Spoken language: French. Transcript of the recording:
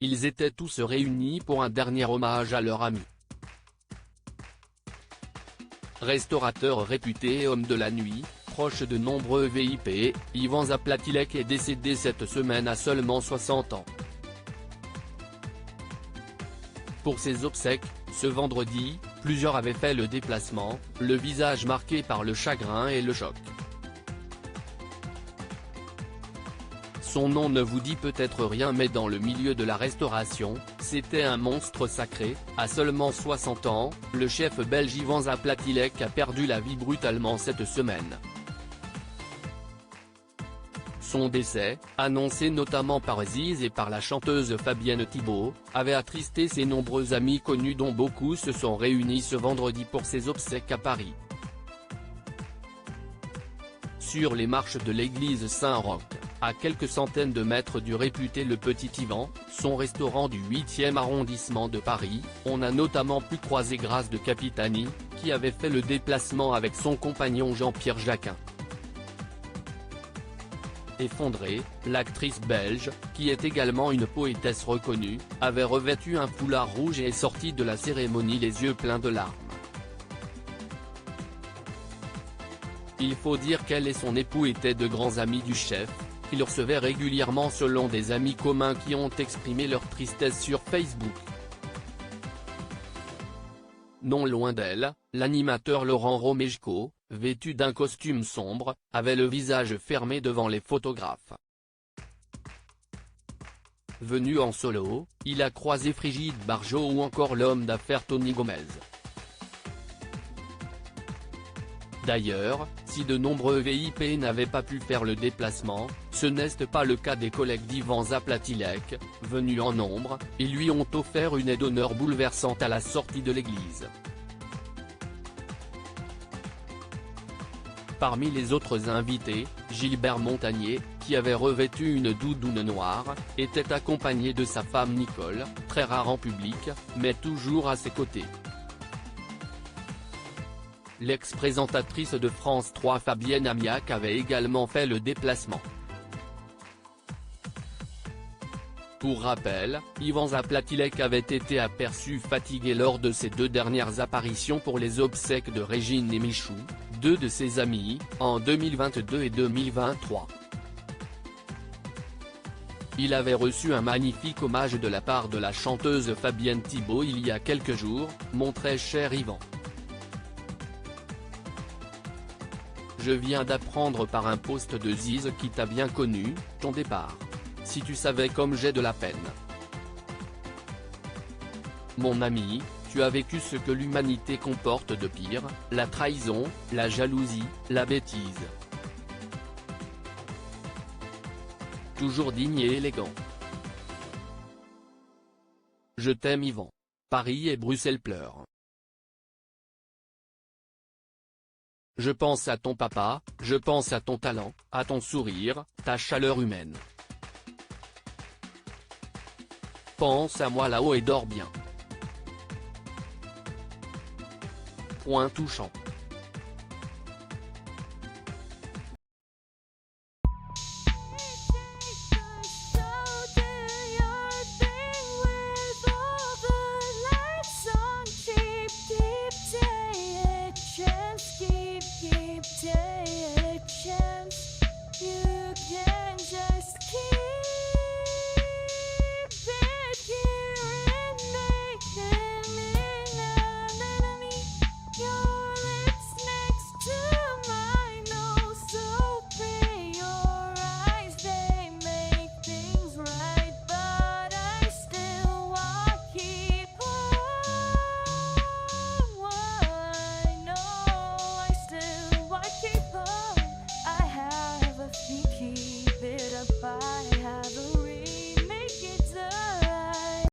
ils étaient tous réunis pour un dernier hommage à leur ami. Restaurateur réputé et homme de la nuit, proche de nombreux VIP, Ivan Zaplatilek est décédé cette semaine à seulement 60 ans. Pour ses obsèques, ce vendredi, plusieurs avaient fait le déplacement, le visage marqué par le chagrin et le choc. Son nom ne vous dit peut-être rien, mais dans le milieu de la restauration, c'était un monstre sacré. À seulement 60 ans, le chef belge Ivan Zaplatilek a perdu la vie brutalement cette semaine. Son décès, annoncé notamment par Ziz et par la chanteuse Fabienne Thibault, avait attristé ses nombreux amis connus dont beaucoup se sont réunis ce vendredi pour ses obsèques à Paris. Sur les marches de l'église Saint-Roch, à quelques centaines de mètres du réputé Le Petit Ivan, son restaurant du 8e arrondissement de Paris, on a notamment pu croiser Grace de Capitani, qui avait fait le déplacement avec son compagnon Jean-Pierre Jacquin. Effondrée, l'actrice belge, qui est également une poétesse reconnue, avait revêtu un foulard rouge et est sortie de la cérémonie les yeux pleins de larmes. Il faut dire qu'elle et son époux étaient de grands amis du chef, qui le recevaient régulièrement selon des amis communs qui ont exprimé leur tristesse sur Facebook. Non loin d'elle, l'animateur Laurent Romeshko, vêtu d'un costume sombre, avait le visage fermé devant les photographes. Venu en solo, il a croisé Brigitte Bardot ou encore l'homme d'affaires Tony Gomez. D'ailleurs, si de nombreux VIP n'avaient pas pu faire le déplacement, ce n'est pas le cas des collègues d'Ivan Zaplatilek, venus en nombre, et lui ont offert une aide d'honneur bouleversante à la sortie de l'église. Parmi les autres invités, Gilbert Montagnier, qui avait revêtu une doudoune noire, était accompagné de sa femme Nicole, très rare en public, mais toujours à ses côtés. L'ex-présentatrice de France 3 Fabienne Amiac avait également fait le déplacement. Pour rappel, Ivan Zaplatilek avait été aperçu fatigué lors de ses deux dernières apparitions pour les obsèques de Régine et Michou, deux de ses amis, en 2022 et 2023. Il avait reçu un magnifique hommage de la part de la chanteuse Fabienne Thibault il y a quelques jours, mon très cher Ivan. Je viens d'apprendre par un post de Ziz qui t'a bien connu, ton départ. Si tu savais comme j'ai de la peine. Mon ami, tu as vécu ce que l'humanité comporte de pire, la trahison, la jalousie, la bêtise. Toujours digne et élégant. Je t'aime Ivan. Paris et Bruxelles pleurent. Je pense à ton papa, je pense à ton talent, à ton sourire, ta chaleur humaine. Pense à moi là-haut et dors bien. Point touchant.